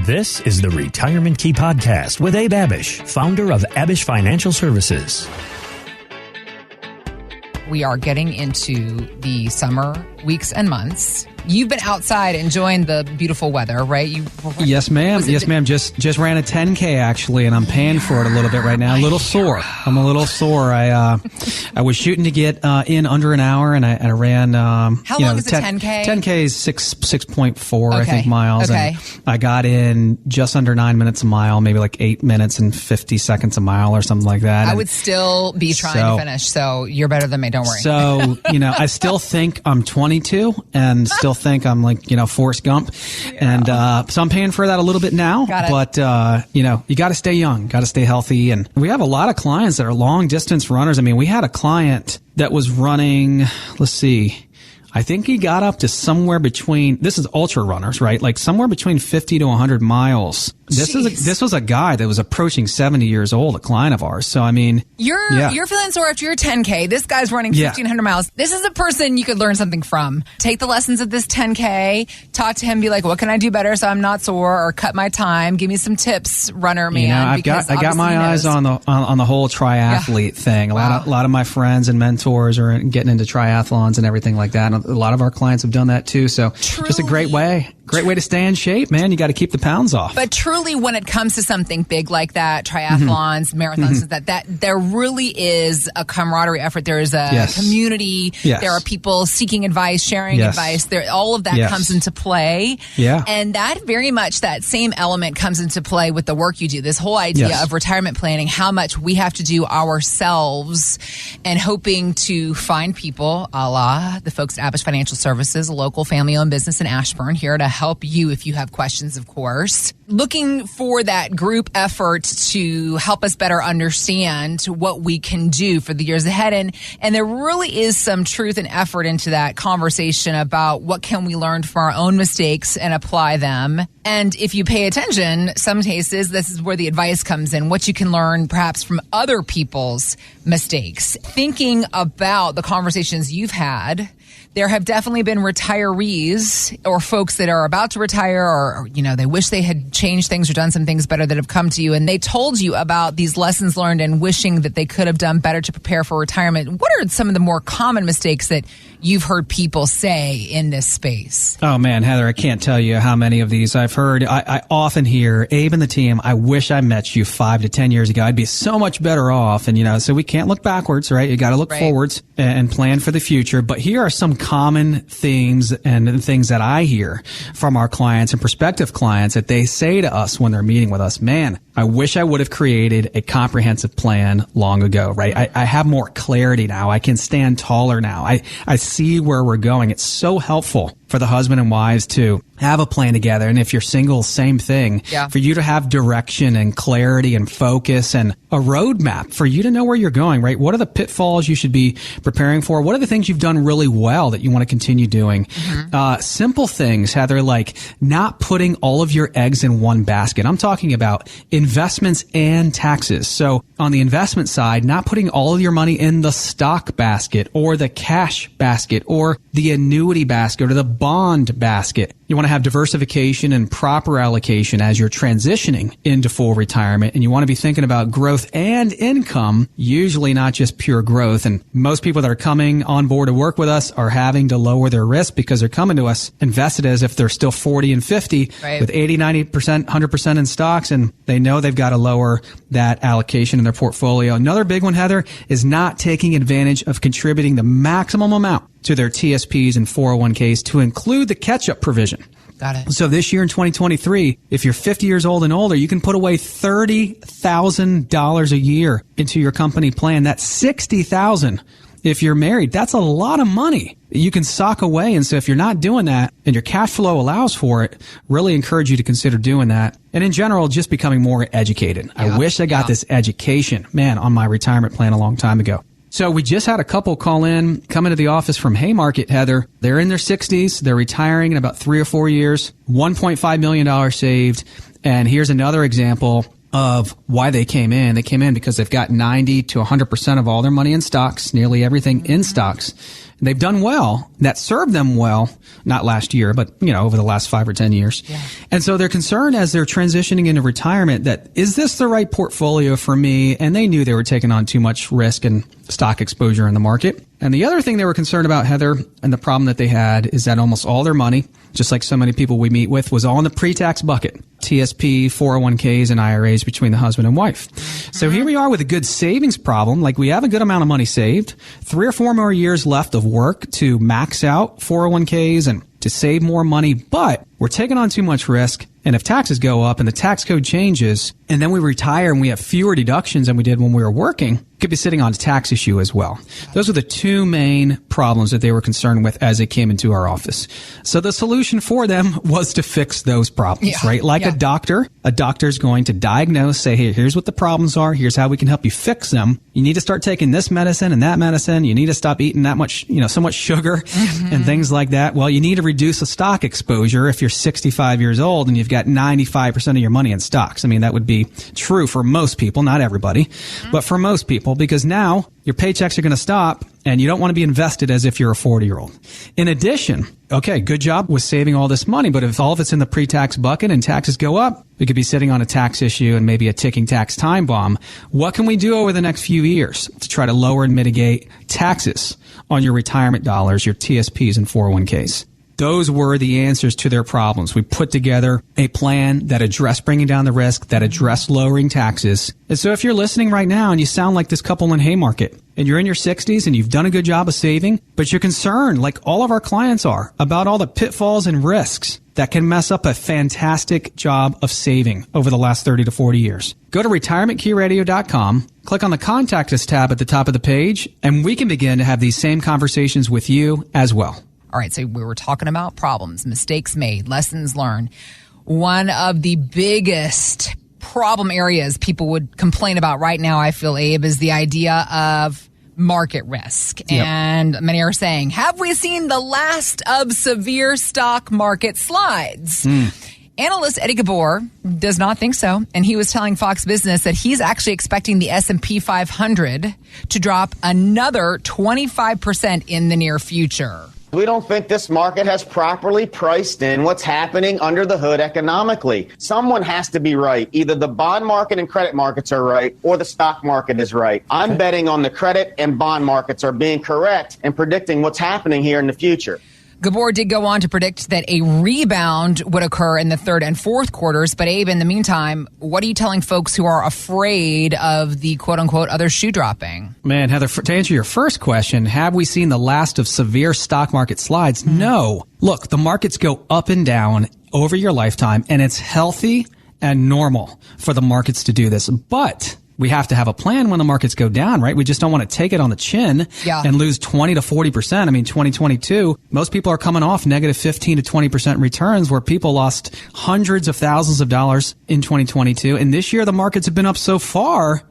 This is the Retirement Key Podcast with Abe Abich, founder of Abich Financial Services. We are getting into the summer weeks and months. You've been outside enjoying the beautiful weather, right? Yes, ma'am. Yes, ma'am. Just ran a 10K actually, and I'm paying for it a little bit right now. A little sore. I'm a little sore. I was shooting to get in under an hour, and I ran. How long is a 10K? 10K is 6.4, okay. I think, miles. Okay. And I got in just under 9 minutes a mile, maybe like 8 minutes and 50 seconds a mile or something like that. I would still be trying to finish, so you're better than me. Don't worry. So I still think I'm 22, and still think I'm like, Forrest Gump. Yeah. And so I'm paying for that a little bit now. But, you got to stay young, got to stay healthy. And we have a lot of clients that are long distance runners. I mean, we had a client that was running, let's see, I think he got up to somewhere between, this is ultra runners, right? Like somewhere between 50 to 100 miles. This was a guy that was approaching 70 years old, a client of ours. So, I mean, you're feeling sore after your 10K. This guy's running 1,500 miles. This is a person you could learn something from. Take the lessons of this 10K, talk to him, be like, what can I do better so I'm not sore, or cut my time? Give me some tips, runner man. I got my eyes on the whole triathlete thing. A lot of my friends and mentors are getting into triathlons and everything like that. And a lot of our clients have done that too. So just a great way to stay in shape, man. You got to keep the pounds off. But truly, when it comes to something big like that, triathlons, marathons, that there really is a camaraderie effort. There is a community. Yes. There are people seeking advice, sharing advice. All of that comes into play. Yeah. And that very much, that same element comes into play with the work you do. This whole idea of retirement planning, how much we have to do ourselves, and hoping to find people, a la the folks at Abich Financial Services, a local family-owned business in Ashburn, here to help you if you have questions, of course. Looking for that group effort to help us better understand what we can do for the years ahead. And there really is some truth and effort into that conversation about what can we learn from our own mistakes and apply them. And if you pay attention, some cases, this is where the advice comes in, what you can learn perhaps from other people's mistakes. Thinking about the conversations you've had, there have definitely been retirees or folks that are about to retire, or they wish they had changed things or done some things better, that have come to you and they told you about these lessons learned and wishing that they could have done better to prepare for retirement. What are some of the more common mistakes that you've heard people say in this space? Oh man, Heather, I can't tell you how many of these I've heard. I often hear, Abe and the team, I wish I met you 5 to 10 years ago. I'd be so much better off. And so we can't look backwards, right? You got to look forwards and plan for the future. But here are some common themes and things that I hear from our clients and prospective clients that they say to us when they're meeting with us. Man, I wish I would have created a comprehensive plan long ago, right? I have more clarity now. I can stand taller now. I see where we're going. It's so helpful for the husband and wives to have a plan together. And if you're single, same thing. Yeah. For you to have direction and clarity and focus and a roadmap for you to know where you're going, right? What are the pitfalls you should be preparing for? What are the things you've done really well that you want to continue doing? Mm-hmm. Simple things, Heather, like not putting all of your eggs in one basket. I'm talking about investments and taxes. So on the investment side, not putting all of your money in the stock basket or the cash basket or the annuity basket or the bond basket. You want to have diversification and proper allocation as you're transitioning into full retirement. And you want to be thinking about growth and income, usually not just pure growth. And most people that are coming on board to work with us are having to lower their risk because they're coming to us invested as if they're still 40 and 50 with 80, 90%, 100% in stocks. And they know they've got to lower that allocation in their portfolio. Another big one, Heather, is not taking advantage of contributing the maximum amount to their TSPs and 401ks to include the catch-up provision. Got it. So this year in 2023, if you're 50 years old and older, you can put away $30,000 a year into your company plan. That's $60,000 if you're married. That's a lot of money you can sock away. And so if you're not doing that and your cash flow allows for it, really encourage you to consider doing that. And in general, just becoming more educated. I wish I got this education, on my retirement plan a long time ago. So we just had a couple come into the office from Haymarket, Heather. They're in their 60s. They're retiring in about 3 or 4 years, $1.5 million saved. And here's another example of why they came in. They came in because they've got 90 to 100% of all their money in stocks, nearly everything in stocks. They've done well. That served them well, not last year, but, over the last 5 or 10 years. Yeah. And so they're concerned as they're transitioning into retirement that, is this the right portfolio for me? And they knew they were taking on too much risk and stock exposure in the market. And the other thing they were concerned about, Heather, and the problem that they had is that almost all their money, just like so many people we meet with, was all in the pre-tax bucket. TSP, 401ks, and IRAs between the husband and wife. So here we are with a good savings problem. Like, we have a good amount of money saved, 3 or 4 more years left of work to max out 401ks and to save more money, but we're taking on too much risk. And if taxes go up and the tax code changes, and then we retire and we have fewer deductions than we did when we were working, could be sitting on a tax issue as well. Those are the 2 main problems that they were concerned with as they came into our office. So the solution for them was to fix those problems, right? Like a doctor's going to diagnose, say, hey, here's what the problems are. Here's how we can help you fix them. You need to start taking this medicine and that medicine. You need to stop eating that much, so much sugar and things like that. Well, you need to reduce the stock exposure if you're 65 years old and you've got 95% of your money in stocks. I mean, that would be true for most people, not everybody, but for most people, because now your paychecks are going to stop and you don't want to be invested as if you're a 40-year-old. In addition, okay, good job with saving all this money, but if all of it's in the pre-tax bucket and taxes go up, we could be sitting on a tax issue and maybe a ticking tax time bomb. What can we do over the next few years to try to lower and mitigate taxes on your retirement dollars, your TSPs and 401ks? Those were the answers to their problems. We put together a plan that addressed bringing down the risk, that addressed lowering taxes. And so if you're listening right now and you sound like this couple in Haymarket, and you're in your 60s and you've done a good job of saving, but you're concerned, like all of our clients are, about all the pitfalls and risks that can mess up a fantastic job of saving over the last 30 to 40 years. Go to retirementkeyradio.com, click on the Contact Us tab at the top of the page, and we can begin to have these same conversations with you as well. All right, so we were talking about problems, mistakes made, lessons learned. One of the biggest problem areas people would complain about right now, I feel, Abe, is the idea of market risk. Yep. And many are saying, have we seen the last of severe stock market slides? Analyst Eddie Gabor does not think so, and he was telling Fox Business that he's actually expecting the S&P 500 to drop another 25% in the near future. We don't think this market has properly priced in what's happening under the hood economically. Someone has to be right. Either the bond market and credit markets are right or the stock market is right. I'm betting on the credit and bond markets are being correct and predicting what's happening here in the future. Gabor did go on to predict that a rebound would occur in the third and fourth quarters. But Abe, in the meantime, what are you telling folks who are afraid of the quote-unquote other shoe dropping? Man, Heather, to answer your first question, have we seen the last of severe stock market slides? No. Look, the markets go up and down over your lifetime, and it's healthy and normal for the markets to do this. But we have to have a plan when the markets go down, right? We just don't want to take it on the chin and lose 20 to 40%. I mean, 2022, most people are coming off negative 15 to 20% returns where people lost hundreds of thousands of dollars in 2022. And this year, the markets have been up so far.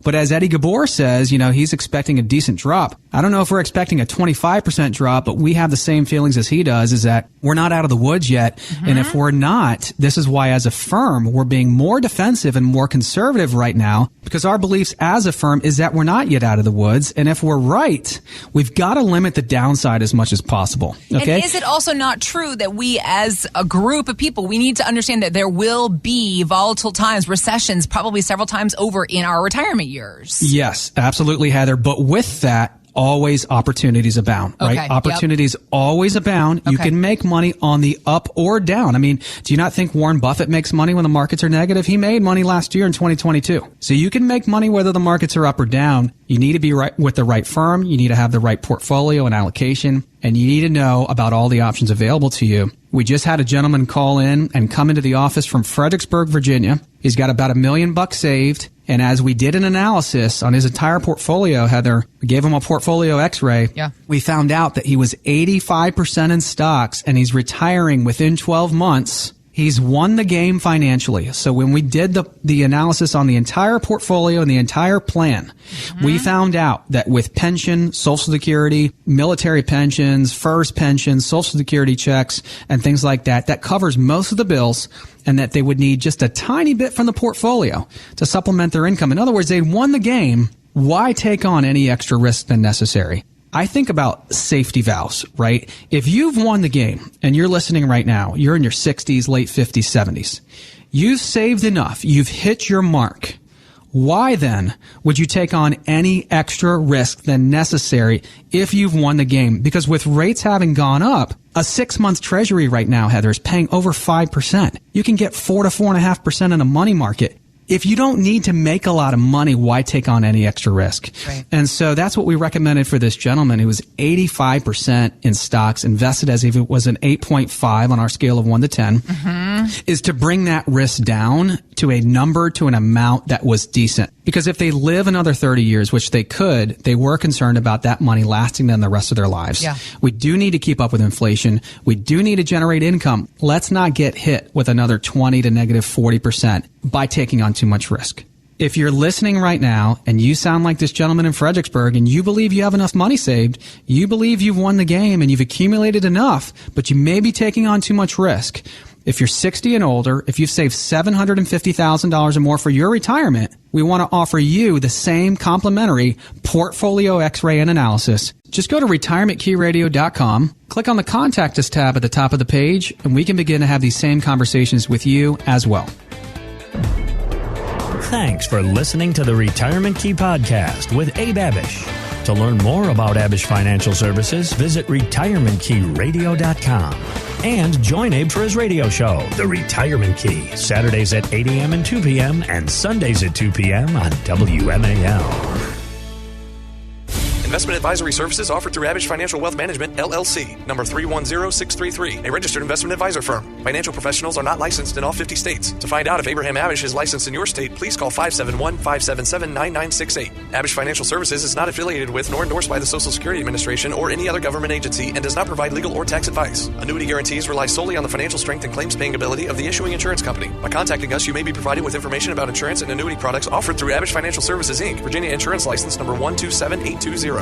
But as Eddie Gabor says, he's expecting a decent drop. I don't know if we're expecting a 25% drop, but we have the same feelings as he does, is that we're not out of the woods yet. And if we're not, this is why as a firm, we're being more defensive and more conservative right now, because our beliefs as a firm is that we're not yet out of the woods. And if we're right, we've got to limit the downside as much as possible. Okay. And is it also not true that we as a group of people, we need to understand that there will be volatile times, recessions, probably several times over in our retirement years? Yes, absolutely, Heather. But with that, always opportunities abound, right? Okay, opportunities always abound. Okay. You can make money on the up or down. I mean, do you not think Warren Buffett makes money when the markets are negative? He made money last year in 2022. So you can make money whether the markets are up or down. You need to be right with the right firm. You need to have the right portfolio and allocation. And you need to know about all the options available to you. We just had a gentleman call in and come into the office from Fredericksburg, Virginia. He's got about $1 million saved. And as we did an analysis on his entire portfolio, Heather, we gave him a portfolio x-ray. Yeah. We found out that he was 85% in stocks and he's retiring within 12 months. He's won the game financially. So when we did the analysis on the entire portfolio and the entire plan, we found out that with pension, Social Security, military pensions, FERS pensions, Social Security checks, and things like that, that covers most of the bills, and that they would need just a tiny bit from the portfolio to supplement their income. In other words, they won the game. Why take on any extra risk than necessary? I think about safety valves, right? If you've won the game and you're listening right now, you're in your 60s, late 50s, 70s. You've saved enough. You've hit your mark. Why then would you take on any extra risk than necessary if you've won the game? Because with rates having gone up, a 6-month treasury right now, Heather, is paying over 5%. You can get 4 to 4.5% in the money market. If you don't need to make a lot of money, why take on any extra risk? Right. And so that's what we recommended for this gentleman who was 85% in stocks, invested as if it was an 8.5 on our scale of 1 to 10, is to bring that risk down to a number, to an amount that was decent. Because if they live another 30 years, which they could, they were concerned about that money lasting them the rest of their lives. Yeah. We do need to keep up with inflation. We do need to generate income. Let's not get hit with another 20 to negative 40% by taking on too much risk. If you're listening right now and you sound like this gentleman in Fredericksburg and you believe you have enough money saved, you believe you've won the game and you've accumulated enough, but you may be taking on too much risk. If you're 60 and older, if you've saved $750,000 or more for your retirement, we want to offer you the same complimentary portfolio X-ray and analysis. Just go to retirementkeyradio.com, click on the Contact Us tab at the top of the page, and we can begin to have these same conversations with you as well. Thanks for listening to the Retirement Key Podcast with Abe Abich. To learn more about Abich Financial Services, visit retirementkeyradio.com. And join Abe for his radio show, The Retirement Key, Saturdays at 8 a.m. and 2 p.m. and Sundays at 2 p.m. on WMAL. Investment advisory services offered through Abich Financial Wealth Management, LLC, number 310633, a registered investment advisor firm. Financial professionals are not licensed in all 50 states. To find out if Abraham Abich is licensed in your state, please call 571-577-9968. Abich Financial Services is not affiliated with nor endorsed by the Social Security Administration or any other government agency and does not provide legal or tax advice. Annuity guarantees rely solely on the financial strength and claims-paying ability of the issuing insurance company. By contacting us, you may be provided with information about insurance and annuity products offered through Abich Financial Services, Inc., Virginia Insurance License number 127820.